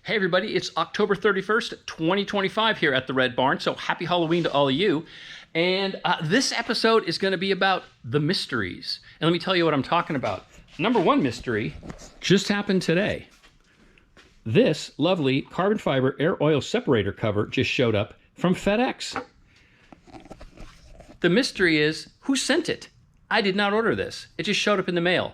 Hey everybody, it's October 31st, 2025 here at the Red Barn, so happy Halloween to all of you. And this episode is going to be about the mysteries. And let me tell you what I'm talking about. Number one mystery just happened today. This lovely carbon fiber air oil separator cover just showed up from FedEx. The mystery is, who sent it? I did not order this. It just showed up in the mail.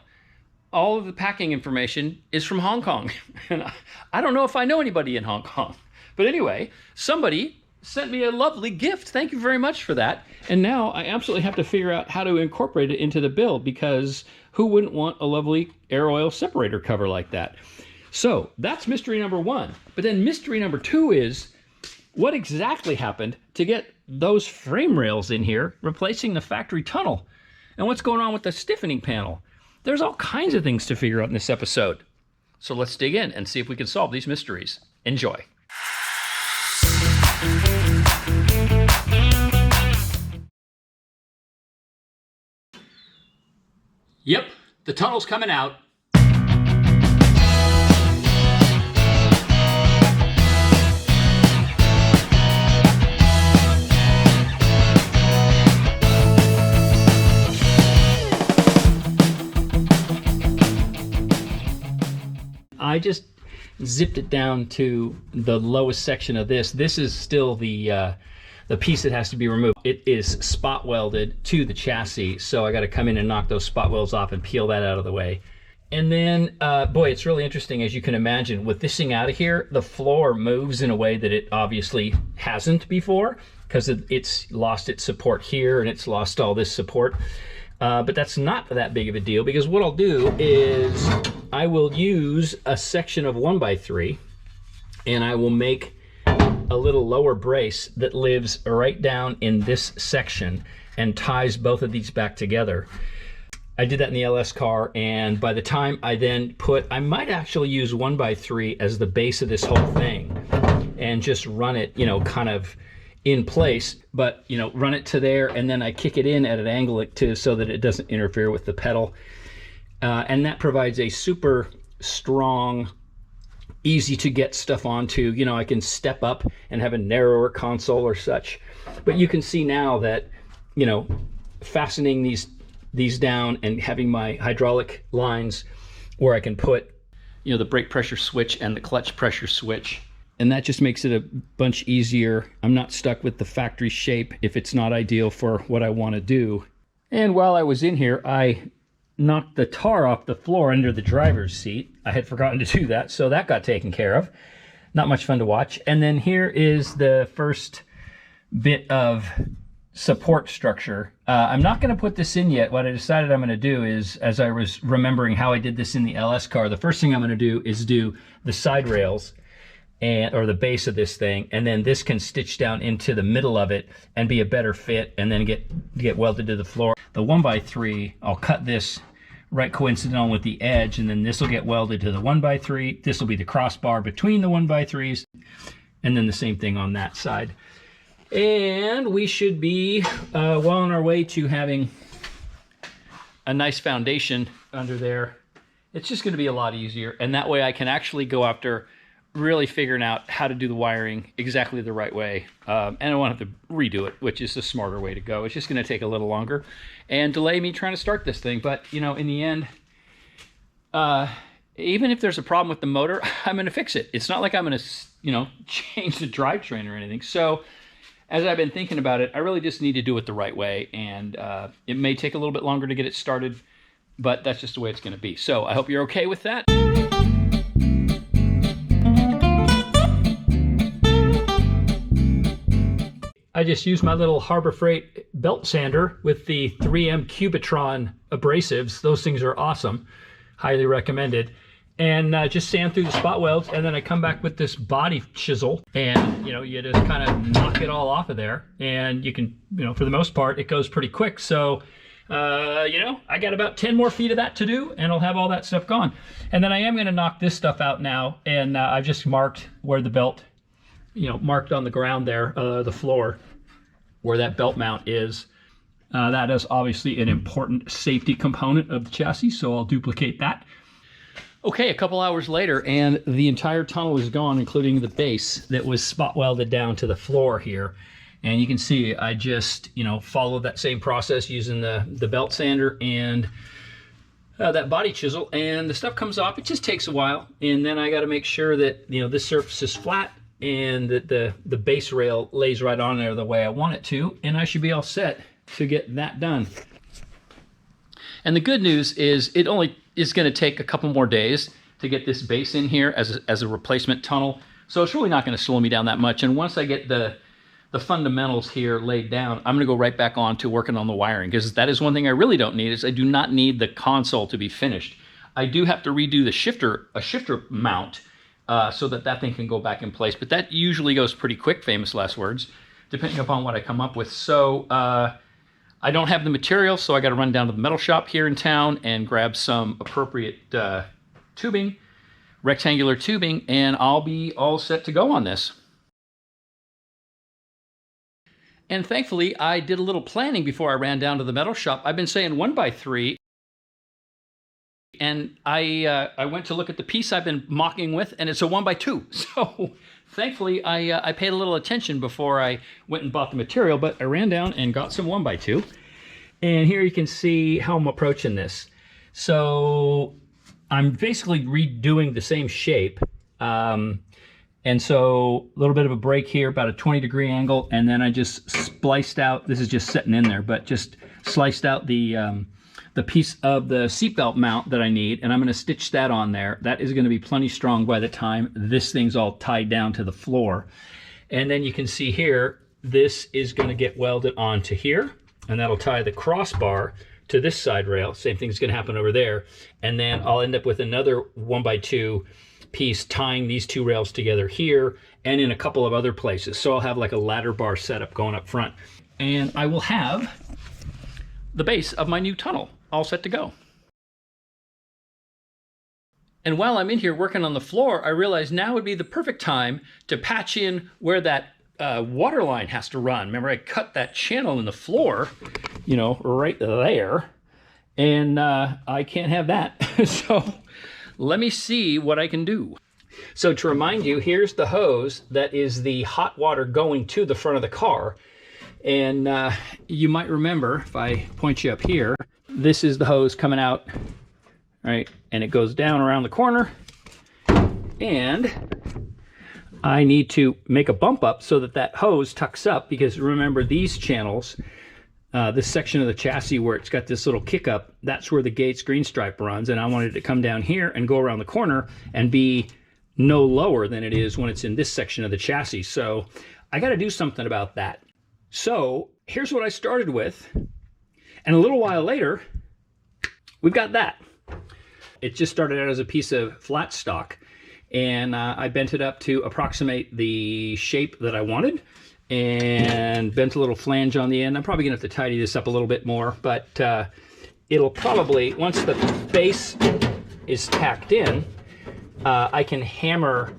All of the packing information is from Hong Kong. And I don't know if I know anybody in Hong Kong. But anyway, somebody sent me a lovely gift. Thank you very much for that. And now I absolutely have to figure out how to incorporate it into the build, because who wouldn't want a lovely air oil separator cover like that? So that's mystery number one. But then mystery number two is, what exactly happened to get those frame rails in here replacing the factory tunnel? And what's going on with the stiffening panel? There's all kinds of things to figure out in this episode. So let's dig in and see if we can solve these mysteries. Enjoy. Yep, the tunnel's coming out. I just zipped it down to the lowest section of this. This is still the piece that has to be removed. It is spot welded to the chassis, so I got to come in and knock those spot welds off and peel that out of the way. And then, boy, it's really interesting, as you can imagine, with this thing out of here, the floor moves in a way that it obviously hasn't before, because it's lost its support here and it's lost all this support. But that's not that big of a deal, because what I'll do is I will use a section of 1x3 and I will make a little lower brace that lives right down in this section and ties both of these back together. I did that in the LS car, and by the time I then I might actually use 1x3 as the base of this whole thing and just run it, you know, kind of in place, but you know, run it to there, and then I kick it in at an angle so that it doesn't interfere with the pedal, and that provides a super strong, easy to get stuff onto. You know, I can step up and have a narrower console or such. But you can see now that, you know, fastening these down and having my hydraulic lines where I can put, you know, the brake pressure switch and the clutch pressure switch. And that just makes it a bunch easier. I'm not stuck with the factory shape if it's not ideal for what I want to do. And while I was in here, I knocked the tar off the floor under the driver's seat. I had forgotten to do that, so that got taken care of. Not much fun to watch. And then here is the first bit of support structure. I'm not going to put this in yet. What I decided I'm going to do is, as I was remembering how I did this in the LS car, the first thing I'm going to do is do the side rails, or the base of this thing, and then this can stitch down into the middle of it and be a better fit, and then get welded to the floor. The 1x3, I'll cut this right coincidental with the edge, and then this will get welded to the 1x3. This will be the crossbar between the 1x3s, and then the same thing on that side. And we should be well on our way to having a nice foundation under there. It's just going to be a lot easier, and that way I can actually go after really figuring out how to do the wiring exactly the right way. And I won't have to redo it, which is the smarter way to go. It's just going to take a little longer and delay me trying to start this thing. But, you know, in the end, even if there's a problem with the motor, I'm going to fix it. It's not like I'm going to, you know, change the drivetrain or anything. So as I've been thinking about it, I really just need to do it the right way. And it may take a little bit longer to get it started, but that's just the way it's going to be. So I hope you're okay with that. I just used my little Harbor Freight belt sander with the 3M Cubitron abrasives. Those things are awesome. Highly recommended. And just sand through the spot welds, and then I come back with this body chisel, and you know, you just kind of knock it all off of there, and you can, you know, for the most part, it goes pretty quick. So, you know, I got about 10 more feet of that to do, and I'll have all that stuff gone. And then I am going to knock this stuff out now, and I've just marked where the belt, you know, marked on the ground there, the floor, where that belt mount is. That is obviously an important safety component of the chassis, so I'll duplicate that. Okay, a couple hours later, and the entire tunnel is gone, including the base that was spot welded down to the floor here. And you can see I just, followed that same process using the belt sander and that body chisel, and the stuff comes off. It just takes a while, and then I got to make sure that this surface is flat and that the base rail lays right on there the way I want it to, and I should be all set to get that done. And the good news is it only is going to take a couple more days to get this base in here as a replacement tunnel, so it's really not going to slow me down that much. And once I get the fundamentals here laid down, I'm going to go right back on to working on the wiring, because that is one thing I really don't need. Is I do not need the console to be finished. I do have to redo a shifter mount so that thing can go back in place, but that usually goes pretty quick, famous last words, depending upon what I come up with. So I don't have the material, so I got to run down to the metal shop here in town and grab some appropriate tubing, rectangular tubing, and I'll be all set to go on this. And thankfully, I did a little planning before I ran down to the metal shop. I've been saying 1x3, and I went to look at the piece I've been mocking with, and it's a 1x2. So thankfully, I paid a little attention before I went and bought the material, but I ran down and got some 1x2. And here you can see how I'm approaching this. So I'm basically redoing the same shape. And so a little bit of a break here, about a 20-degree angle, and then I just spliced out, this is just sitting in there, but just sliced out the piece of the seatbelt mount that I need, and I'm going to stitch that on there. That is going to be plenty strong by the time this thing's all tied down to the floor. And then you can see here, this is going to get welded onto here, and that'll tie the crossbar to this side rail. Same thing's going to happen over there. And then I'll end up with another 1x2 piece tying these two rails together here and in a couple of other places. So I'll have like a ladder bar setup going up front, and I will have the base of my new tunnel all set to go. And while I'm in here working on the floor, I realize now would be the perfect time to patch in where that water line has to run. Remember, I cut that channel in the floor, right there, and I can't have that. So let me see what I can do. So to remind you, here's the hose that is the hot water going to the front of the car. And you might remember, if I point you up here, this is the hose coming out, right? And it goes down around the corner. And I need to make a bump up so that that hose tucks up, because remember these channels, this section of the chassis where it's got this little kick up, that's where the Gates green stripe runs, and I wanted it to come down here and go around the corner and be no lower than it is when it's in this section of the chassis. So I got to do something about that. So here's what I started with, and a little while later we've got that. It just started out as a piece of flat stock, and I bent it up to approximate the shape that I wanted, and bent a little flange on the end. I'm probably gonna have to tidy this up a little bit more, but it'll probably, once the base is tacked in, I can hammer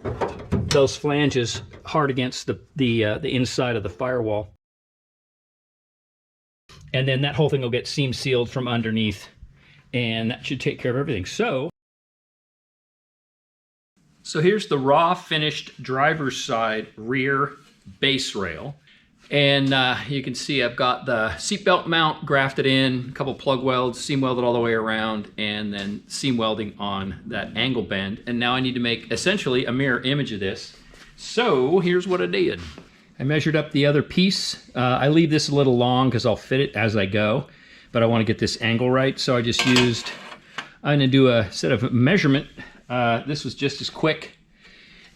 those flanges hard against the inside of the firewall. And then that whole thing will get seam sealed from underneath, and that should take care of everything. So here's the raw finished driver's side rear base rail, and you can see I've got the seatbelt mount grafted in, a couple plug welds, seam welded all the way around, and then seam welding on that angle bend. And now I need to make essentially a mirror image of this. So here's what I did. I measured up the other piece. I leave this a little long because I'll fit it as I go, but I want to get this angle right. So I just used, I'm going to do a set of measurement. This was just as quick,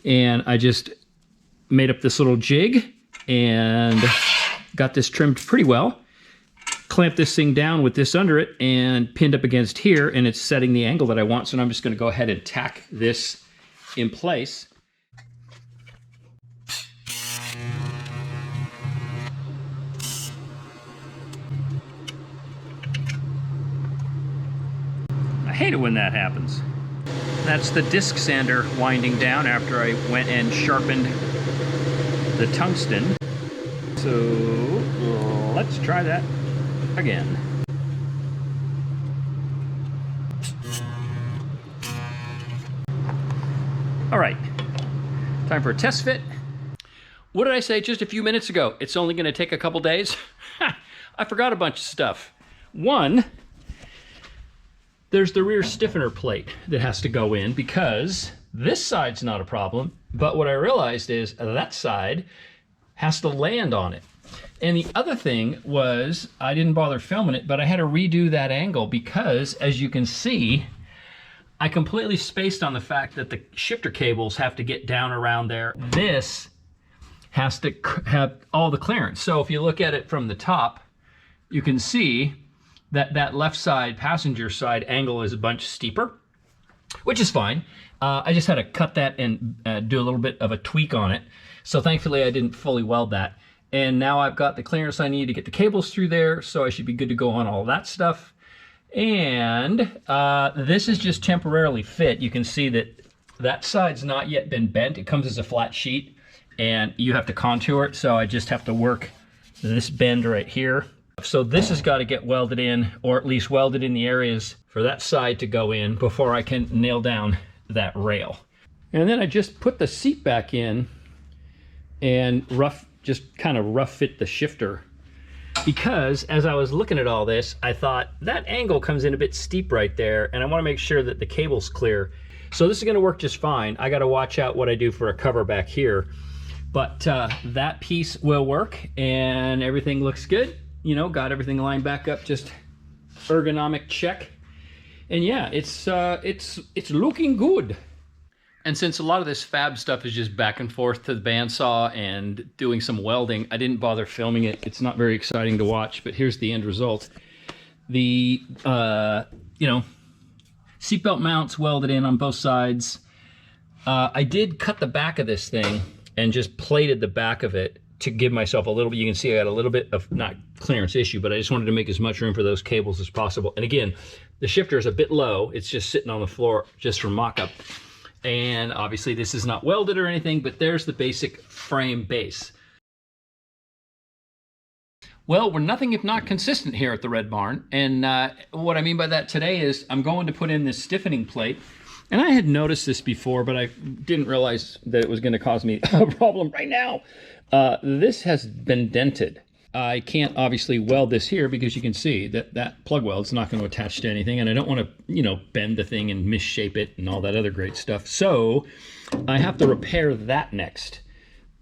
and I just made up this little jig and got this trimmed pretty well. Clamped this thing down with this under it and pinned up against here, and it's setting the angle that I want. So now I'm just going to go ahead and tack this in place. I hate it when that happens. That's the disc sander winding down after I went and sharpened the tungsten. So let's try that again. All right, time for a test fit. What did I say just a few minutes ago? It's only gonna take a couple days? I forgot a bunch of stuff. One, there's the rear stiffener plate that has to go in because this side's not a problem, but what I realized is that side has to land on it. And the other thing was, I didn't bother filming it, but I had to redo that angle because, as you can see, I completely spaced on the fact that the shifter cables have to get down around there. This has to have all the clearance. So if you look at it from the top, you can see that that left side, passenger side angle is a bunch steeper, which is fine. I just had to cut that and do a little bit of a tweak on it. So thankfully I didn't fully weld that. And now I've got the clearance I need to get the cables through there, so I should be good to go on all that stuff. And this is just temporarily fit. You can see that that side's not yet been bent. It comes as a flat sheet and you have to contour it. So I just have to work this bend right here. So this has got to get welded in, or at least welded in the areas for that side to go in before I can nail down that rail. And then I just put the seat back in and just kind of rough fit the shifter, because as I was looking at all this, I thought that angle comes in a bit steep right there, and I want to make sure that the cable's clear. So this is going to work just fine. I got to watch out what I do for a cover back here, but that piece will work and everything looks good. You know, got everything lined back up, just ergonomic check. And yeah, it's looking good. And since a lot of this fab stuff is just back and forth to the bandsaw and doing some welding, I didn't bother filming it. It's not very exciting to watch, but here's the end result. The, you know, seatbelt mounts welded in on both sides. I did cut the back of this thing and just plated the back of it to give myself a little bit. You can see I got a little bit of, not clearance issue, but I just wanted to make as much room for those cables as possible. And again, the shifter is a bit low. It's just sitting on the floor just for mock-up. And obviously this is not welded or anything, but there's the basic frame base. Well, we're nothing if not consistent here at the Red Barn. And what I mean by that today is I'm going to put in this stiffening plate. And I had noticed this before, but I didn't realize that it was going to cause me a problem right now. This has been dented. I can't obviously weld this here because you can see that that plug weld's not going to attach to anything, and I don't want to, you know, bend the thing and misshape it and all that other great stuff. So I have to repair that next.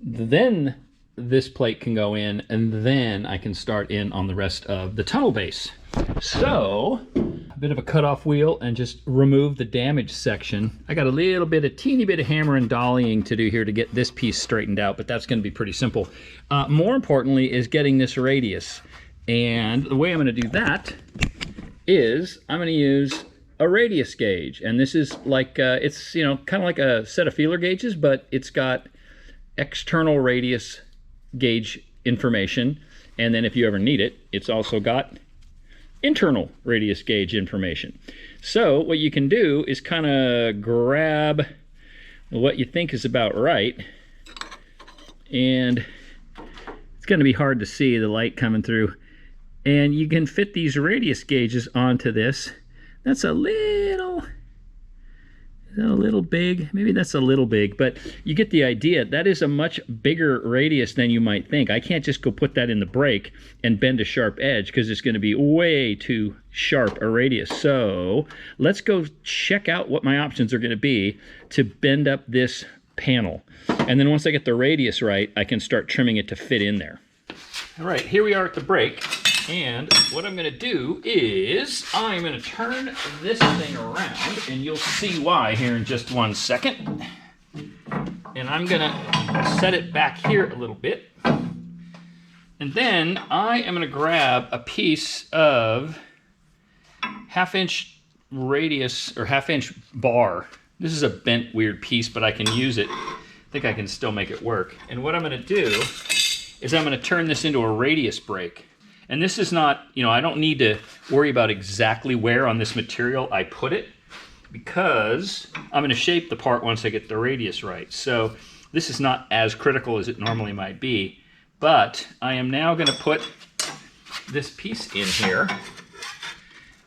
Then this plate can go in, and then I can start in on the rest of the tunnel base. So a bit of a cutoff wheel and just remove the damaged section. I got a little bit, a teeny bit of hammer and dollying to do here to get this piece straightened out, but that's going to be pretty simple. More importantly is getting this radius. And the way I'm going to do that is I'm going to use a radius gauge. And this is like, it's, you know, kind of like a set of feeler gauges, but it's got external radius gauge information. And then if you ever need it, it's also got internal radius gauge information. So what you can do is kind of grab what you think is about right, and it's going to be hard to see the light coming through, and you can fit these radius gauges onto this. That's a little, is that a little big? Maybe that's a little big, but you get the idea. That is a much bigger radius than you might think. I can't just go put that in the brake and bend a sharp edge because it's going to be way too sharp a radius. So let's go check out what my options are going to be to bend up this panel. And then once I get the radius right, I can start trimming it to fit in there. All right, here we are at the brake. And what I'm going to do is I'm going to turn this thing around, and you'll see why here in just 1 second. And I'm going to set it back here a little bit. And then I am going to grab a piece of 1/2 inch radius or 1/2 inch bar. This is a bent weird piece, but I can use it. I think I can still make it work. And what I'm going to do is I'm going to turn this into a radius brake. And this is not, you know, I don't need to worry about exactly where on this material I put it, because I'm going to shape the part once I get the radius right. So this is not as critical as it normally might be, but I am now going to put this piece in here,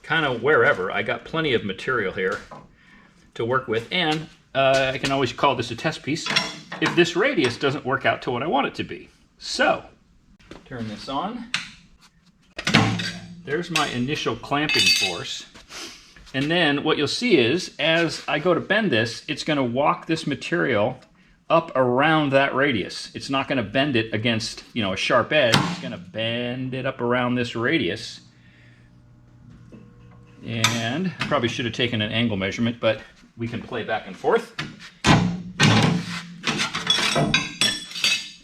kind of wherever. I got plenty of material here to work with, and I can always call this a test piece if this radius doesn't work out to what I want it to be. So, turn this on. There's my initial clamping force. And then what you'll see is, as I go to bend this, it's going to walk this material up around that radius. It's not going to bend it against, you know, a sharp edge. It's going to bend it up around this radius. And I probably should have taken an angle measurement, but we can play back and forth.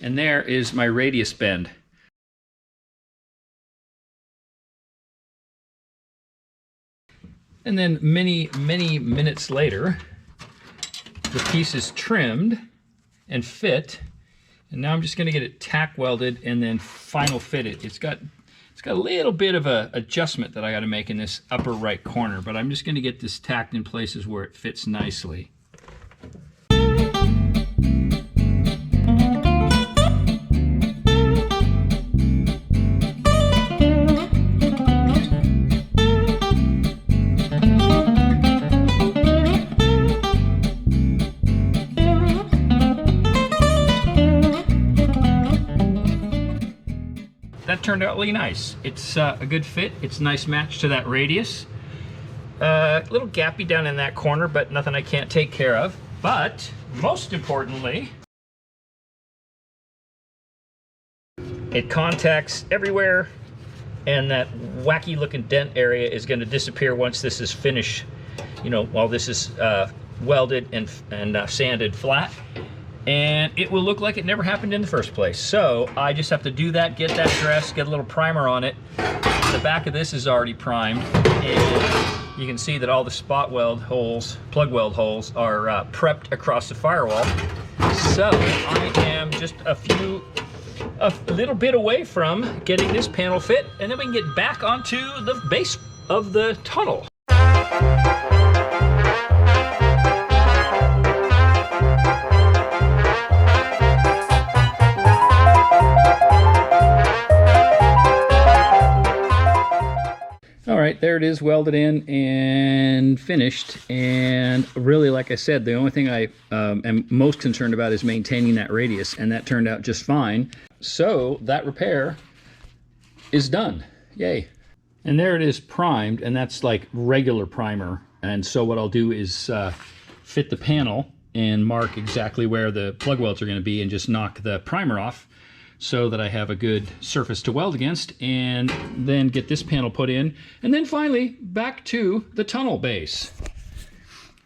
And there is my radius bend. And then many minutes later, the piece is trimmed and fit. And now I'm just going to get it tack welded and then final fit it. It's got a little bit of a adjustment that I got to make in this upper right corner, but I'm just going to get this tacked in places where it fits nicely. That turned out really nice. It's a good fit. It's a nice match to that radius. A little gappy down in that corner, but nothing I can't take care of. But most importantly, it contacts everywhere, and that wacky looking dent area is going to disappear once this is finished, you know, while this is welded and sanded flat. And it will look like it never happened in the first place. So I just have to do that, get that dressed, get a little primer on it. The back of this is already primed, and you can see that all the spot weld holes, plug weld holes, are prepped across the firewall. So I am just a little bit away from getting this panel fit, and then we can get back onto the base of the tunnel. All right, there it is, welded in and finished. And really, like I said, the only thing I am most concerned about is maintaining that radius, and that turned out just fine. So that repair is done. Yay. And there it is, primed, and that's like regular primer. And so what I'll do is fit the panel and mark exactly where the plug welds are going to be and just knock the primer off, so that I have a good surface to weld against, and then get this panel put in, and then finally back to the tunnel base.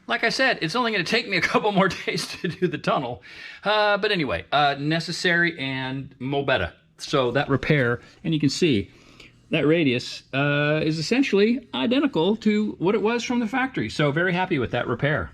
Like I said, it's only going to take me a couple more days to do the tunnel, but anyway, necessary and mo better. So that repair, and you can see that radius is essentially identical to what it was from the factory. So very happy with that repair.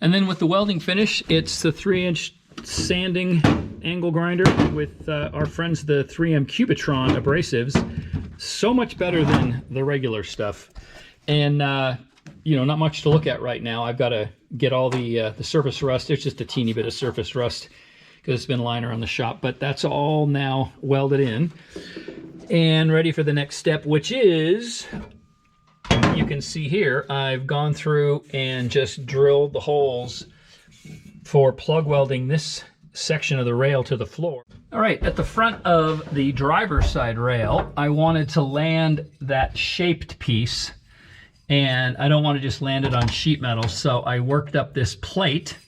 And then with the welding finish, it's the 3-inch sanding angle grinder with our friends, the 3M Cubitron abrasives. So much better than the regular stuff. And, you know, not much to look at right now. I've got to get all the surface rust. There's just a teeny bit of surface rust because it's been lying around the shop. But that's all now welded in and ready for the next step, which is... You can see here, I've gone through and just drilled the holes for plug welding this section of the rail to the floor. All right, at the front of the driver's side rail, I wanted to land that shaped piece, and I don't want to just land it on sheet metal, so I worked up this plate,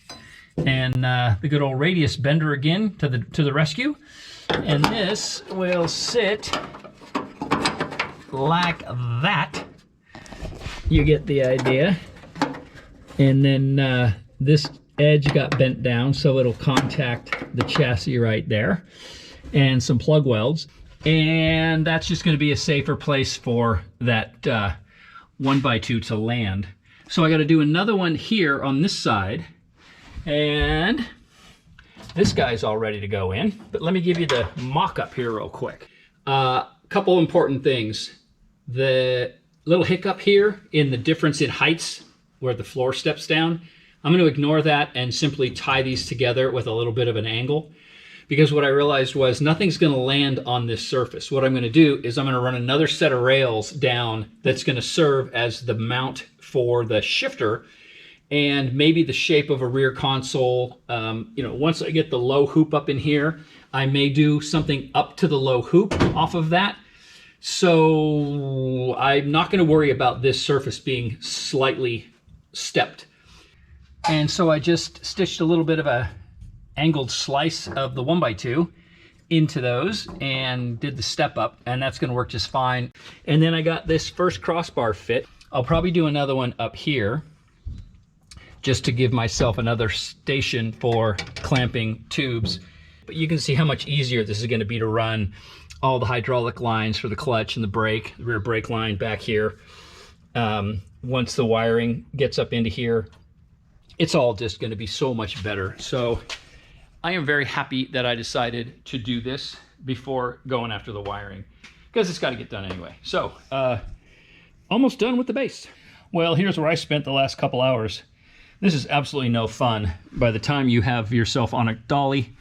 and the good old radius bender again to the rescue. And this will sit like that. You get the idea. And then this edge got bent down so it'll contact the chassis right there, and some plug welds. And that's just going to be a safer place for that 1x2 to land. So I got to do another one here on this side, and this guy's all ready to go in. But let me give you the mock-up here real quick. Couple important things. The little hiccup here in the difference in heights where the floor steps down, I'm going to ignore that and simply tie these together with a little bit of an angle. because what I realized was nothing's going to land on this surface. What I'm going to do is I'm going to run another set of rails down that's going to serve as the mount for the shifter and maybe the shape of a rear console. You know, once I get the low hoop up in here, I may do something up to the low hoop off of that. So I'm not going to worry about this surface being slightly stepped. And so I just stitched a little bit of a angled slice of the 1x2 into those and did the step up, and that's going to work just fine. And then I got this first crossbar fit. I'll probably do another one up here just to give myself another station for clamping tubes. But you can see how much easier this is going to be to run all the hydraulic lines for the clutch and the brake, the rear brake line back here. Once the wiring gets up into here, it's all just going to be so much better. So I am very happy that I decided to do this before going after the wiring, because it's got to get done anyway. So almost done with the base. Well, here's where I spent the last couple hours. This is absolutely no fun. By the time you have yourself on a dolly,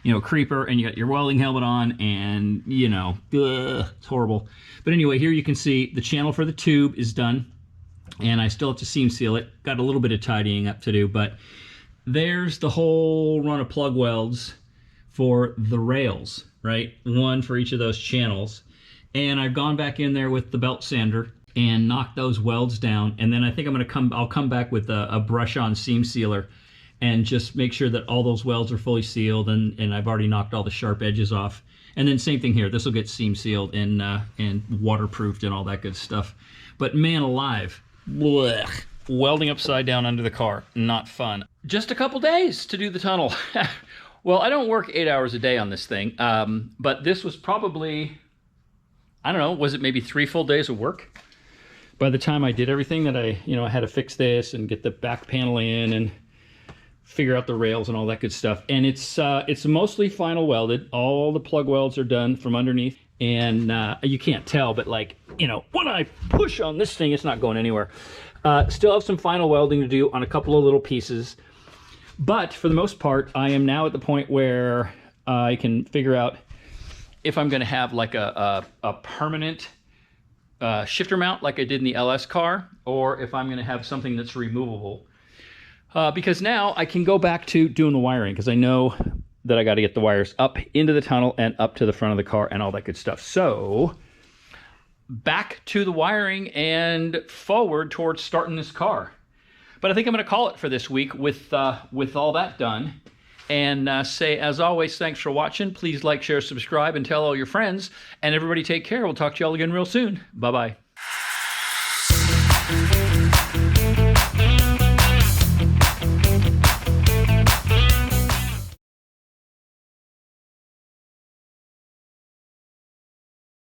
you know, creeper, and you got your welding helmet on, and you know, it's horrible. But anyway, here you can see the channel for the tube is done, and I still have to seam seal it. Got a little bit of tidying up to do, but there's the whole run of plug welds for the rails, right? One for each of those channels. And I've gone back in there with the belt sander and knocked those welds down. And then I think I'll come back with a brush on seam sealer and just make sure that all those welds are fully sealed, and I've already knocked all the sharp edges off. And then same thing here, this will get seam sealed and waterproofed and all that good stuff. But man alive, blech. Welding upside down under the car, not fun. Just a couple days to do the tunnel. Well, I don't work 8 hours a day on this thing, but this was probably, I don't know, was it maybe 3 full days of work? By the time I did everything that I had to fix this and get the back panel in and figure out the rails and all that good stuff. And it's mostly final welded. All the plug welds are done from underneath. And you can't tell, but like, when I push on this thing, it's not going anywhere. Still have some final welding to do on a couple of little pieces. But for the most part, I am now at the point where I can figure out if I'm going to have like a permanent shifter mount like I did in the LS car, or if I'm going to have something that's removable. Because now I can go back to doing the wiring, because I know that I got to get the wires up into the tunnel and up to the front of the car and all that good stuff. So back to the wiring and forward towards starting this car. But I think I'm going to call it for this week with all that done. And say, as always, thanks for watching. Please like, share, subscribe, and tell all your friends. And everybody take care. We'll talk to you all again real soon. Bye-bye.